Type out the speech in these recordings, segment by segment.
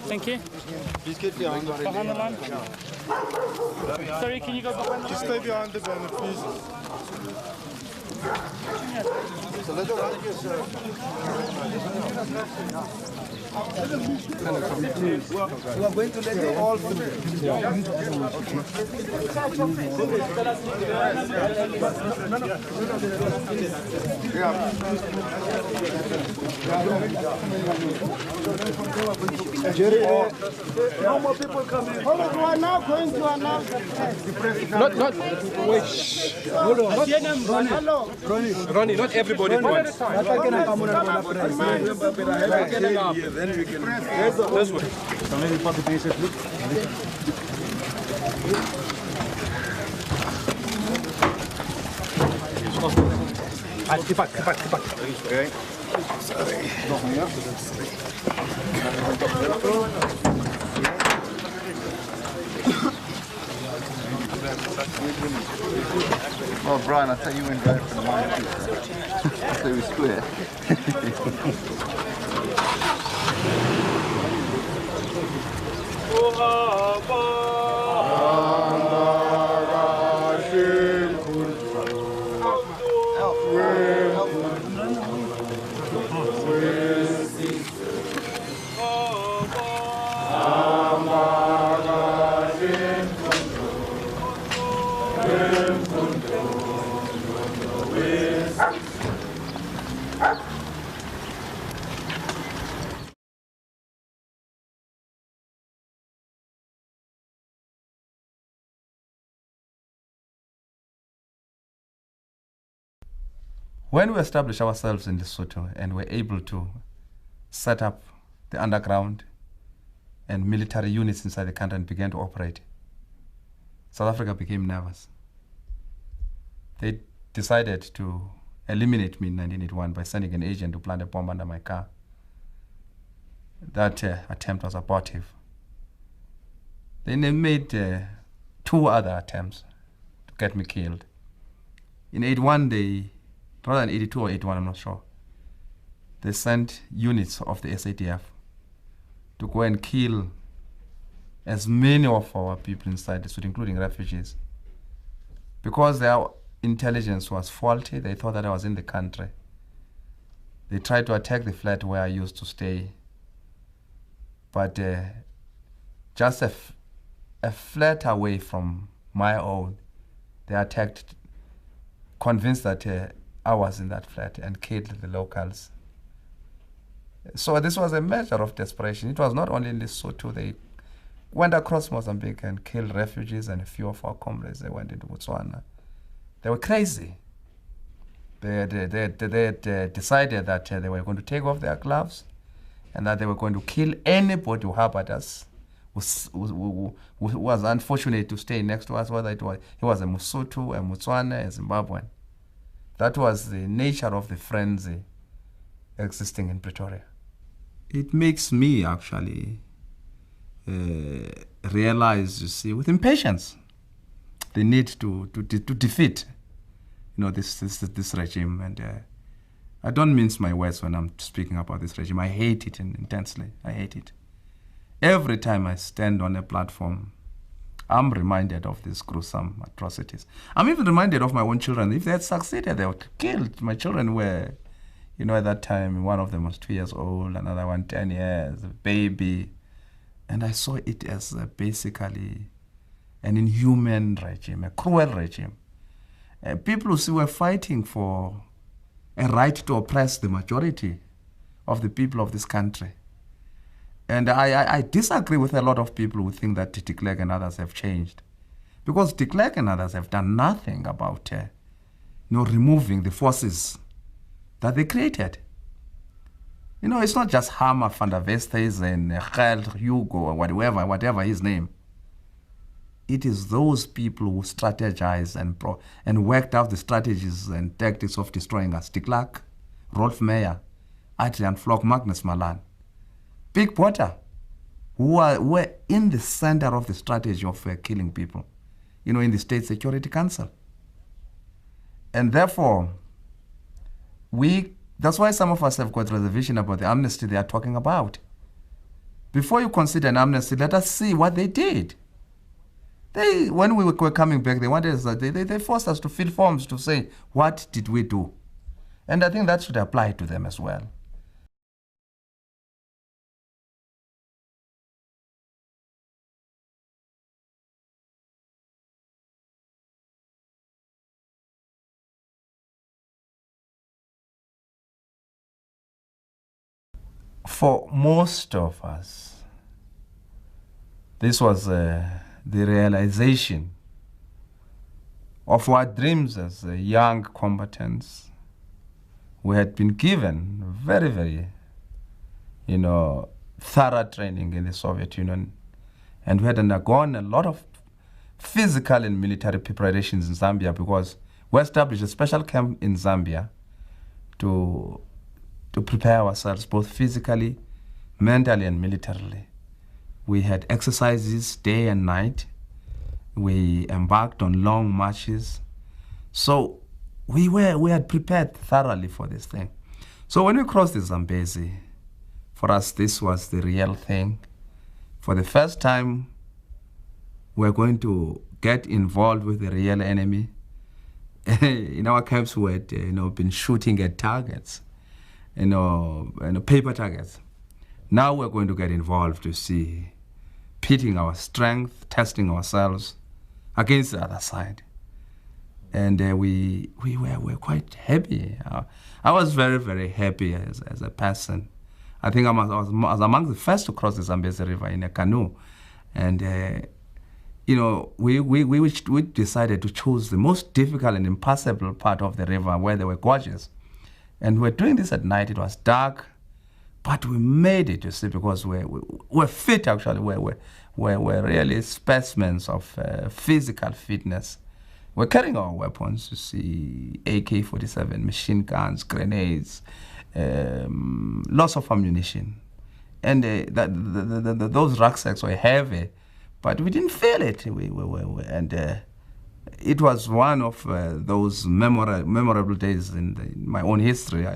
Thank you. Please get behind the Behind the line. Sorry, can you go behind the line? Just stay behind the banner, please. So let's go. We are going to let you all through. Jerry, no more people coming. Hold on, we are now going to announce the president. Not, wait, hold on. Hello. Ronnie, not everybody at once. Then we can. This way. Keep back. Okay. Oh, Brian, I thought you went back for the mine too. I thought it was square. When we established ourselves in Lesotho and were able to set up the underground and military units inside the country and began to operate, South Africa became nervous. They decided to eliminate me in 1981 by sending an agent to plant a bomb under my car. That attempt was abortive. Then they made 2 other attempts to get me killed. In 81, rather than 82 or 81, I'm not sure, they sent units of the SADF to go and kill as many of our people inside the suit, including refugees. Because their intelligence was faulty, they thought that I was in the country. They tried to attack the flat where I used to stay. But just a flat away from my own, they attacked, convinced that I was in that flat, and killed the locals. So this was a measure of desperation. It was not only in Lesotho. They went across Mozambique and killed refugees, and a few of our comrades, they went into Botswana. They were crazy. They decided that they were going to take off their gloves and that they were going to kill anybody who harbored us, who was unfortunate to stay next to us, whether he was a Mosotho, a Motswana, a Zimbabwean. That was the nature of the frenzy existing in Pretoria. It makes me actually realize, you see, with impatience, the need to defeat, this regime. And I don't mince my words when I'm speaking about this regime. I hate it intensely. I hate it. Every time I stand on a platform, I'm reminded of these gruesome atrocities. I'm even reminded of my own children. If they had succeeded, they would have killed. My children were, at that time, one of them was 2 years old, another one 10 years, a baby. And I saw it as basically an inhuman regime, a cruel regime. People who were fighting for a right to oppress the majority of the people of this country. And I disagree with a lot of people who think that de Klerk and others have changed. Because de Klerk and others have done nothing about removing the forces that they created. It's not just Hammer, Van der Vestes, and Gert, Hugo, or whatever his name. It is those people who strategized and worked out the strategies and tactics of destroying us. De Klerk, Rolf Meyer, Adrian Flock, Magnus Malan. Big Potter, who were in the center of the strategy of killing people, in the State Security Council. And therefore, we That's why some of us have got reservation about the amnesty they are talking about. Before you consider an amnesty, let us see what they did. When we were coming back, they wanted us, they forced us to fill forms to say, what did we do? And I think that should apply to them as well. For most of us, this was the realization of our dreams as young combatants. We had been given very, very, thorough training in the Soviet Union, and we had undergone a lot of physical and military preparations in Zambia, because we established a special camp in Zambia to prepare ourselves both physically, mentally, and militarily. We had exercises day and night. We embarked on long marches. So we had prepared thoroughly for this thing. So when we crossed the Zambezi, for us this was the real thing. For the first time, we're going to get involved with the real enemy. In our camps, we had been shooting at targets, paper targets. Now we're going to get involved to see, pitting our strength, testing ourselves against the other side. And we were quite happy. I was very, very happy as a person. I think I was among the first to cross the Zambezi River in a canoe. And, we decided to choose the most difficult and impassable part of the river where there were gorges. And we were doing this at night. It was dark, but we made it, you see, because we're fit, actually. We're really specimens of physical fitness. We're carrying our weapons, you see, AK-47, machine guns, grenades, lots of ammunition. And those rucksacks were heavy, but we didn't feel it. It was one of those memorable days in my own history.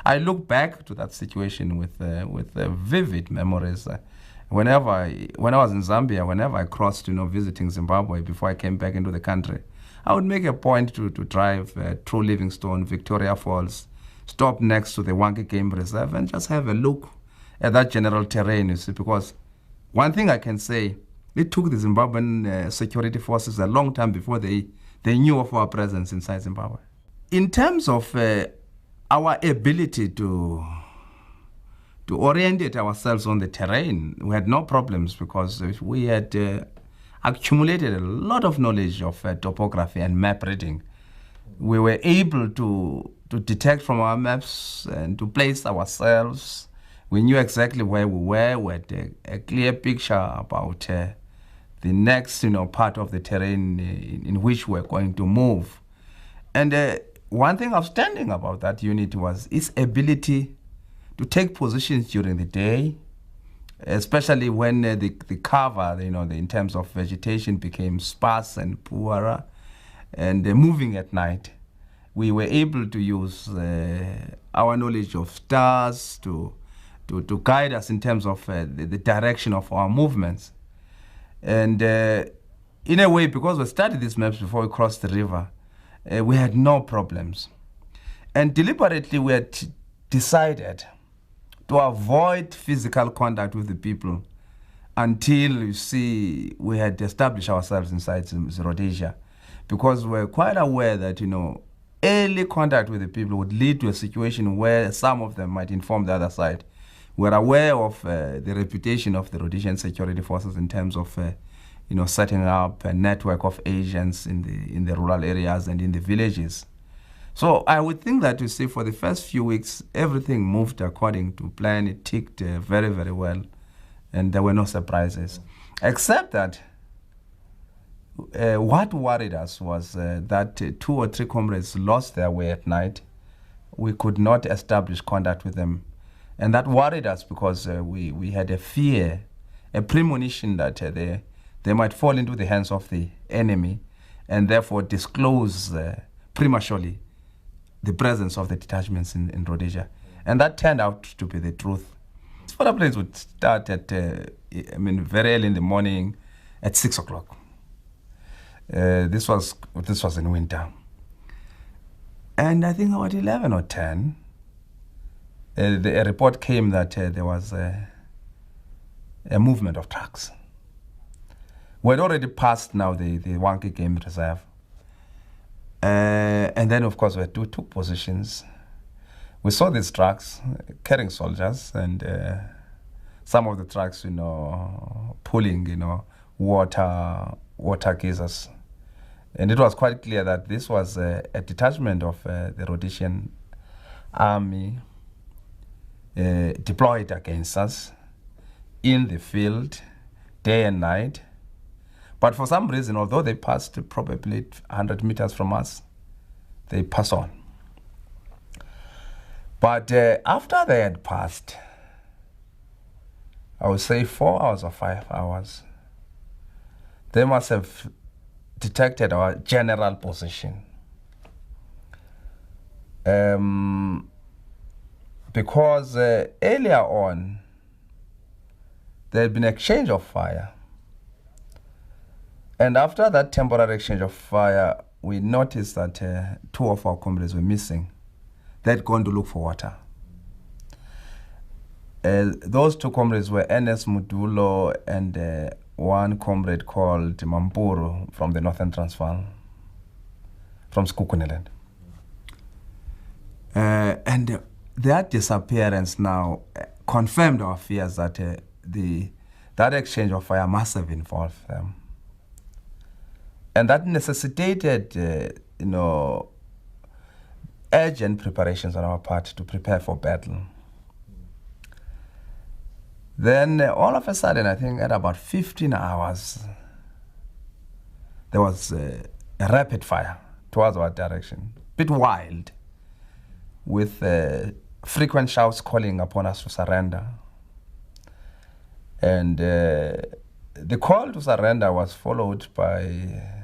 I look back to that situation with vivid memories. When I was in Zambia, whenever I crossed, visiting Zimbabwe before I came back into the country, I would make a point to drive through Livingstone, Victoria Falls, stop next to the Wanke Game Reserve, and just have a look at that general terrain, you see, because one thing I can say, it took the Zimbabwean security forces a long time before they knew of our presence inside Zimbabwe. In terms of our ability to orientate ourselves on the terrain, we had no problems, because we had accumulated a lot of knowledge of topography and map reading. We were able to detect from our maps and to place ourselves. We knew exactly where we were. We had a clear picture about the next part of the terrain in which we're going to move. And one thing outstanding about that unit was its ability to take positions during the day, especially when the cover, in terms of vegetation, became sparse and poorer, and moving at night. We were able to use our knowledge of stars to guide us in terms of the direction of our movements. And in a way, because we studied these maps before we crossed the river, we had no problems. And deliberately, we had decided to avoid physical contact with the people until, you see, we had established ourselves inside Rhodesia, because we're quite aware that, early contact with the people would lead to a situation where some of them might inform the other side. We're aware of the reputation of the Rhodesian security forces in terms of, setting up a network of agents in the rural areas and in the villages. So I would think that, you see, for the first few weeks, everything moved according to plan. It ticked very, very well, and there were no surprises, except that what worried us was that 2 or 3 comrades lost their way at night. We could not establish contact with them. And that worried us, because we had a fear, a premonition that they might fall into the hands of the enemy, and therefore disclose prematurely the presence of the detachments in Rhodesia. And that turned out to be the truth. Photo planes would start at, very early in the morning at 6 o'clock. This was in winter. And I think about 11 or 10, a report came that there was a movement of trucks. We had already passed now the Wanki Game Reserve. And then, of course, we took positions. We saw these trucks carrying soldiers, and some of the trucks, pulling, water geysers. And it was quite clear that this was a detachment of the Rhodesian army deployed against us in the field, day and night. But for some reason, although they passed probably 100 meters from us, they passed on. But after they had passed, I would say 4 hours or 5 hours, they must have detected our general position. Because earlier on, there had been exchange of fire. And after that temporary exchange of fire, we noticed that 2 of our comrades were missing. They'd gone to look for water. Those 2 comrades were Ernest Mudulo and one comrade called Mampuru from the Northern Transvaal, from Skukuniland. And their disappearance now confirmed our fears that that exchange of fire must have involved them. And that necessitated, urgent preparations on our part to prepare for battle. Then all of a sudden, I think at about 15 hours, there was a rapid fire towards our direction, a bit wild, with frequent shouts calling upon us to surrender. And the call to surrender was followed by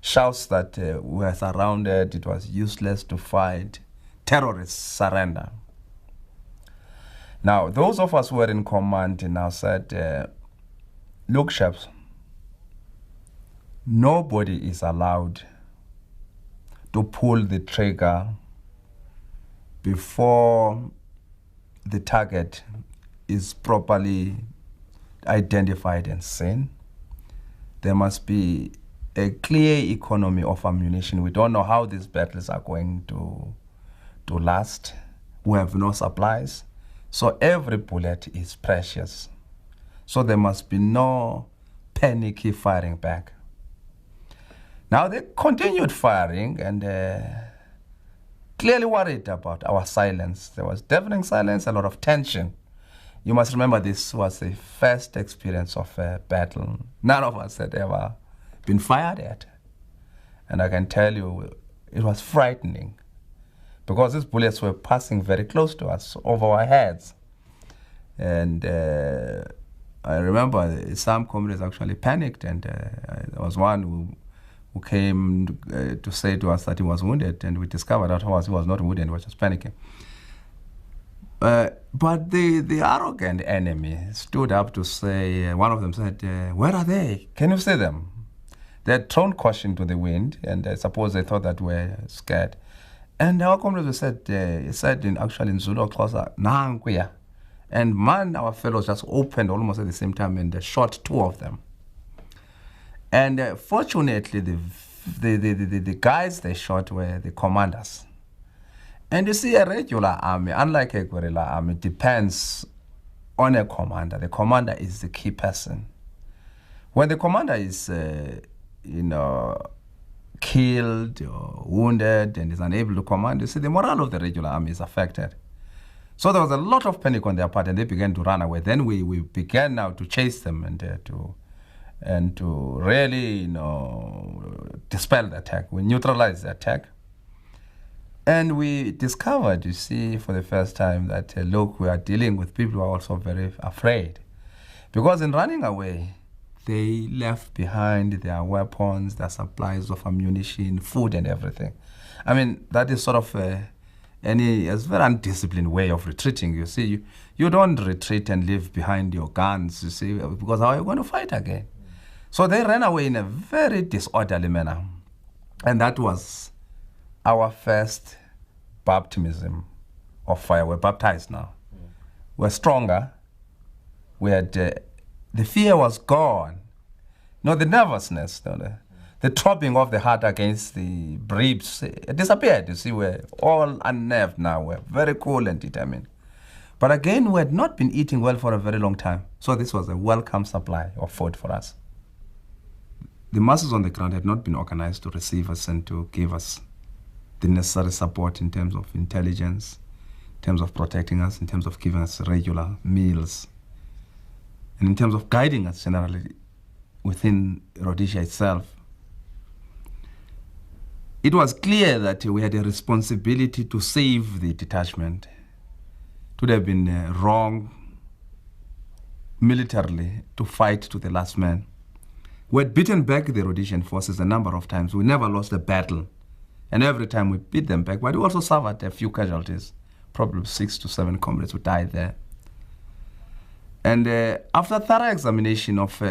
shouts that we were surrounded, it was useless to fight, terrorists surrender. Now, those of us who were in command now said, look, chaps, nobody is allowed to pull the trigger before the target is properly identified and seen. There must be a clear economy of ammunition. We don't know how these battles are going to last. We have no supplies. So every bullet is precious. So there must be no panicky firing back. Now they continued firing and clearly worried about our silence. There was deafening silence, a lot of tension. You must remember this was the first experience of a battle. None of us had ever been fired at. And I can tell you, it was frightening because these bullets were passing very close to us, over our heads. And I remember some comrades actually panicked, and there was one who came to say to us that he was wounded, and we discovered afterwards he was not wounded, he was just panicking. But the arrogant enemy stood up to say, one of them said, where are they? Can you see them? They had thrown caution to the wind, and I suppose they thought that we're scared. And our comrades said in Zulu, Xhosa, and man, our fellows just opened almost at the same time and shot 2 of them. And fortunately, the guys they shot were the commanders. And you see, a regular army, unlike a guerrilla army, depends on a commander. The commander is the key person. When the commander is, killed or wounded and is unable to command, you see, the morale of the regular army is affected. So there was a lot of panic on their part, and they began to run away. Then we began now to chase them and to really, dispel the attack. We neutralized the attack. And we discovered, you see, for the first time that, look, we are dealing with people who are also very afraid. Because in running away, they left behind their weapons, their supplies of ammunition, food and everything. I mean, that is sort of And he has a very undisciplined way of retreating. You see, you don't retreat and leave behind your guns, you see, because how are you going to fight again? So they ran away in a very disorderly manner. And that was our first baptism of fire. We're baptized now. We're stronger. We had, the fear was gone. No, the nervousness, the throbbing of the heart against the ribs, it disappeared. You see, we're all unnerved now. We're very cool and determined. But again, we had not been eating well for a very long time. So this was a welcome supply of food for us. The masses on the ground had not been organized to receive us and to give us the necessary support in terms of intelligence, in terms of protecting us, in terms of giving us regular meals, and in terms of guiding us generally within Rhodesia itself. It was clear that we had a responsibility to save the detachment. It would have been wrong militarily to fight to the last man. We had beaten back the Rhodesian forces a number of times. We never lost a battle. And every time we beat them back, but we also suffered a few casualties, probably 6 to 7 comrades who died there. And after thorough examination of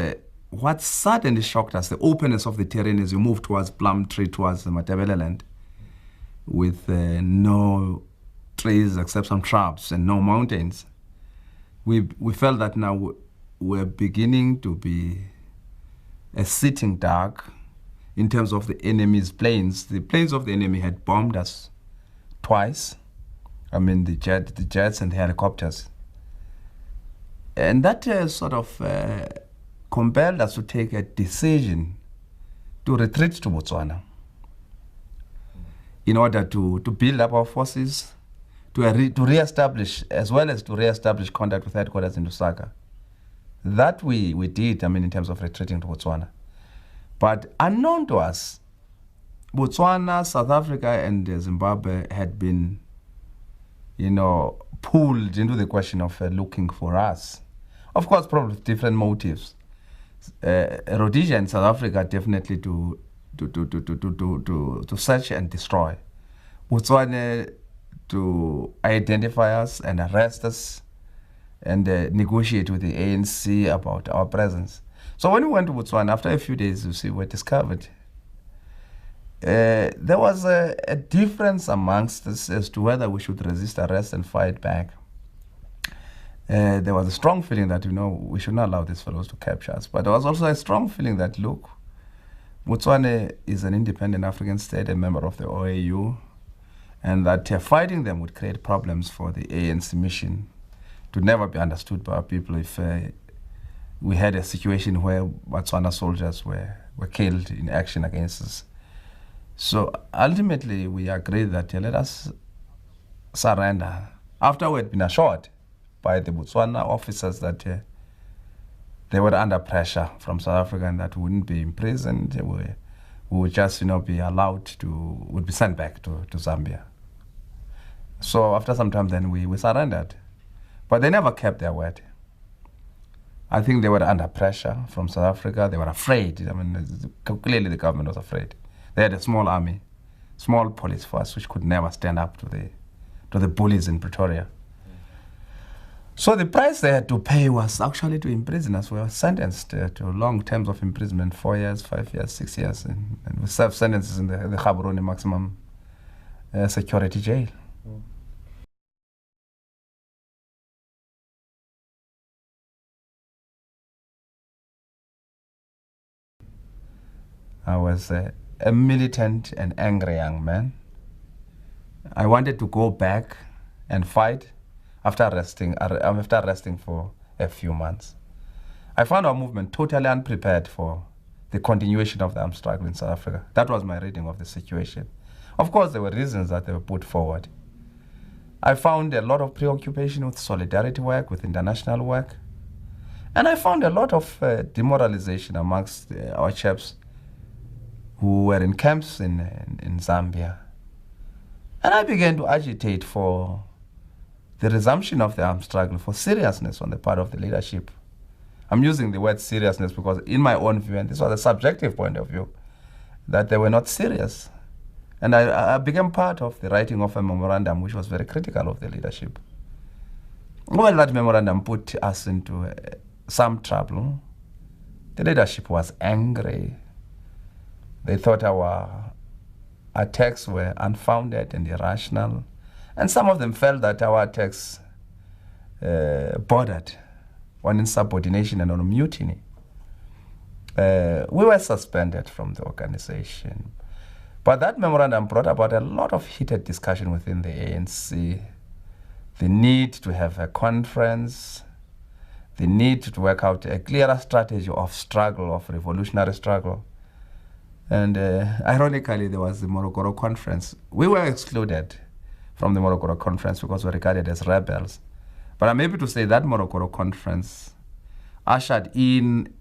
what suddenly shocked us, the openness of the terrain as we moved towards Plumtree, towards the Matabele land, with no trees except some shrubs and no mountains, we felt that now we're beginning to be a sitting duck in terms of the enemy's planes. The planes of the enemy had bombed us twice. I mean, the jets and the helicopters. And that sort of compelled us to take a decision to retreat to Botswana in order to build up our forces, to re-establish, as well as to re-establish contact with headquarters in Lusaka. That we did, I mean, in terms of retreating to Botswana. But unknown to us, Botswana, South Africa, and Zimbabwe had been, pulled into the question of looking for us. Of course, probably with different motives. Rhodesia and South Africa definitely to search and destroy. Botswana to identify us and arrest us and negotiate with the ANC about our presence. So when we went to Botswana, after a few days, you see, we discovered there was a difference amongst us as to whether we should resist arrest and fight back. There was a strong feeling that, we should not allow these fellows to capture us. But there was also a strong feeling that, look, Botswana is an independent African state, a member of the OAU, and that fighting them would create problems for the ANC mission. It would never be understood by our people if we had a situation where Botswana soldiers were killed in action against us. So ultimately, we agreed that let us surrender. After we had been assured by the Botswana officers that they were under pressure from South Africa and that we wouldn't be imprisoned, we would just be allowed would be sent back to Zambia. So after some time then we surrendered. But they never kept their word. I think they were under pressure from South Africa. They were afraid. I mean, clearly the government was afraid. They had a small army, small police force, which could never stand up to the bullies in Pretoria. So the price they had to pay was actually to imprison us. We were sentenced to long terms of imprisonment, 4 years, 5 years, 6 years, and we served sentences in the Gaborone maximum security jail. I was a militant and angry young man. I wanted to go back and fight after resting for a few months. I found our movement totally unprepared for the continuation of the armed struggle in South Africa. That was my reading of the situation. Of course, there were reasons that they were put forward. I found a lot of preoccupation with solidarity work, with international work. And I found a lot of demoralization amongst our chaps who were in camps in Zambia. And I began to agitate for the resumption of the armed struggle, for seriousness on the part of the leadership. I'm using the word seriousness because in my own view, and this was a subjective point of view, that they were not serious. And I became part of the writing of a memorandum which was very critical of the leadership. Well, that memorandum put us into some trouble. The leadership was angry. They thought our attacks were unfounded and irrational. And some of them felt that our attacks bordered on insubordination and on mutiny. We were suspended from the organization. But that memorandum brought about a lot of heated discussion within the ANC. The need to have a conference, the need to work out a clearer strategy of struggle, of revolutionary struggle. And ironically, there was the Morogoro conference. We were excluded from the Morogoro conference because we were regarded as rebels. But I'm able to say that Morogoro conference ushered in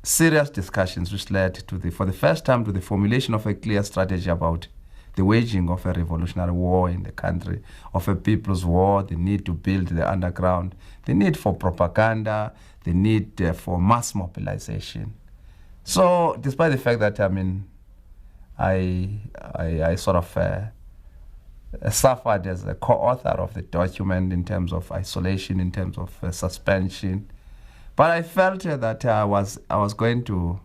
serious discussions which led to for the first time to the formulation of a clear strategy about the waging of a revolutionary war in the country, of a people's war, the need to build the underground, the need for propaganda, the need for mass mobilization. So despite the fact that, I sort of suffered as a co-author of the document in terms of isolation, in terms of suspension, but I felt that I was going to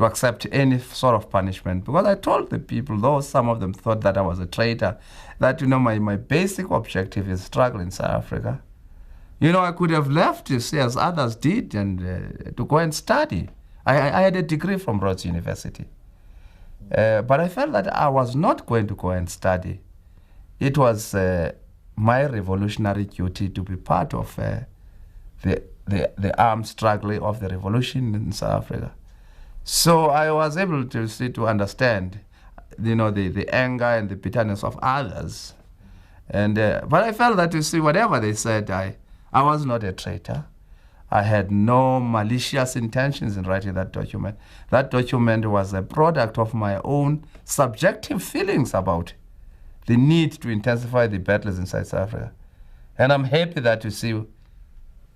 accept any sort of punishment, because I told the people, though some of them thought that I was a traitor, that, my basic objective is struggle in South Africa. I could have left, as others did, and to go and study. I had a degree from Rhodes University. But I felt that I was not going to go and study. It was my revolutionary duty to be part of the armed struggle of the revolution in South Africa. So I was able to understand, the anger and the bitterness of others. And but I felt that, whatever they said, I was not a traitor. I had no malicious intentions in writing that document. That document was a product of my own subjective feelings about the need to intensify the battles inside South Africa. And I'm happy that,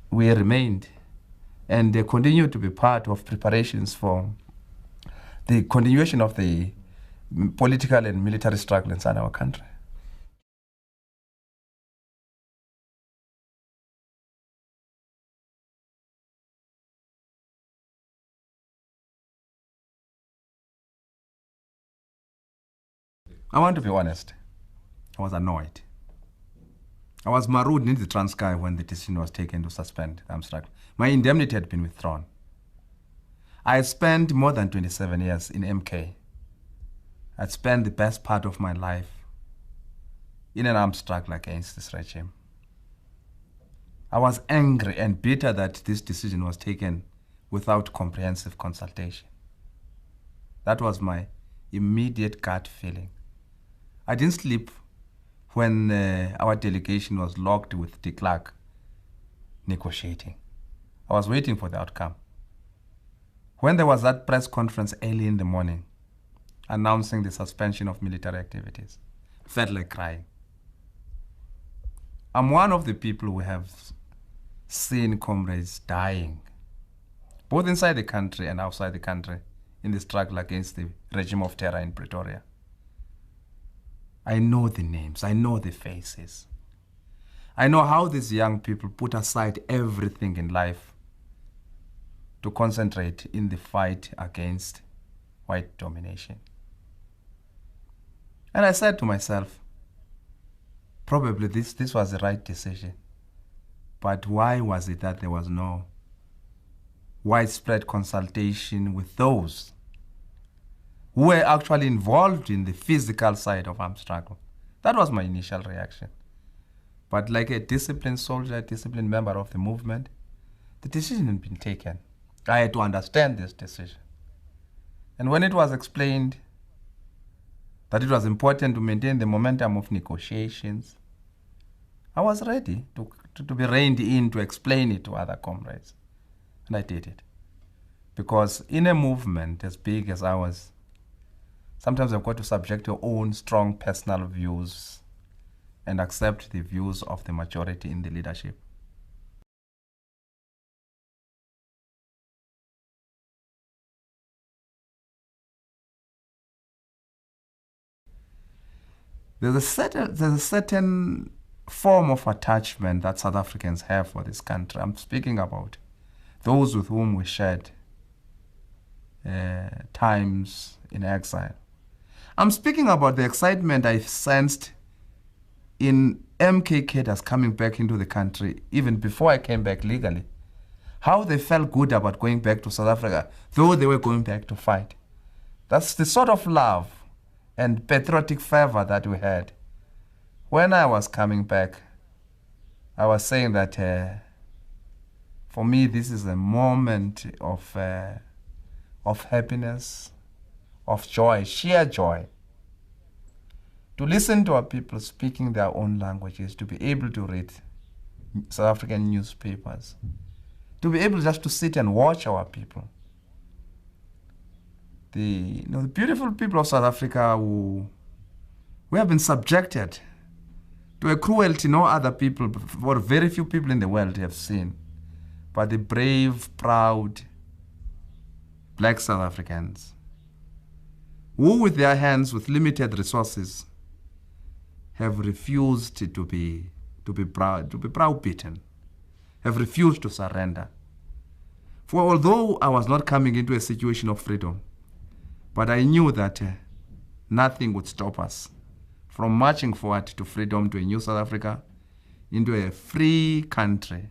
we remained and they continue to be part of preparations for the continuation of the political and military struggle inside our country. I want to be honest. I was annoyed. I was marooned in the Transkei when the decision was taken to suspend the armed struggle. My indemnity had been withdrawn. I spent more than 27 years in MK. I'd spent the best part of my life in an armed struggle against this regime. I was angry and bitter that this decision was taken without comprehensive consultation. That was my immediate gut feeling. I didn't sleep when our delegation was locked with de Klerk negotiating. I was waiting for the outcome. When there was that press conference early in the morning announcing the suspension of military activities, I felt like crying. I'm one of the people who have seen comrades dying, both inside the country and outside the country, in the struggle against the regime of terror in Pretoria. I know the names, I know the faces. I know how these young people put aside everything in life to concentrate in the fight against white domination. And I said to myself, probably this was the right decision. But why was it that there was no widespread consultation with those who were actually involved in the physical side of armed struggle? That was my initial reaction. But like a disciplined soldier, a disciplined member of the movement, the decision had been taken. I had to understand this decision. And when it was explained that it was important to maintain the momentum of negotiations, I was ready to be reined in to explain it to other comrades. And I did it. Because in a movement as big as ours, sometimes you've got to subject your own strong personal views and accept the views of the majority in the leadership. there's a certain form of attachment that South Africans have for this country. I'm speaking about those with whom we shared times in exile. I'm speaking about the excitement I sensed in MK cadres coming back into the country even before I came back legally. How they felt good about going back to South Africa, though they were going back to fight. That's the sort of love and patriotic fervor that we had. When I was coming back, I was saying that for me, this is a moment of happiness, of joy, sheer joy. To listen to our people speaking their own languages, to be able to read South African newspapers, to be able just to sit and watch our people. The beautiful people of South Africa who have been subjected to a cruelty no other people, or very few people in the world have seen. But the brave, proud black South Africans, who with their hands, with limited resources, have refused to be browbeaten, have refused to surrender. For although I was not coming into a situation of freedom, but I knew that nothing would stop us from marching forward to freedom, to a new South Africa, into a free country,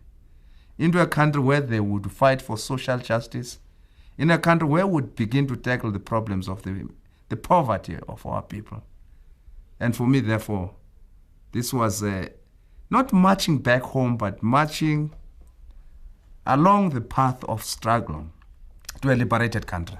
into a country where they would fight for social justice, in a country where we would begin to tackle the problems of the poverty of our people. And for me, therefore, this was not marching back home, but marching along the path of struggle to a liberated country.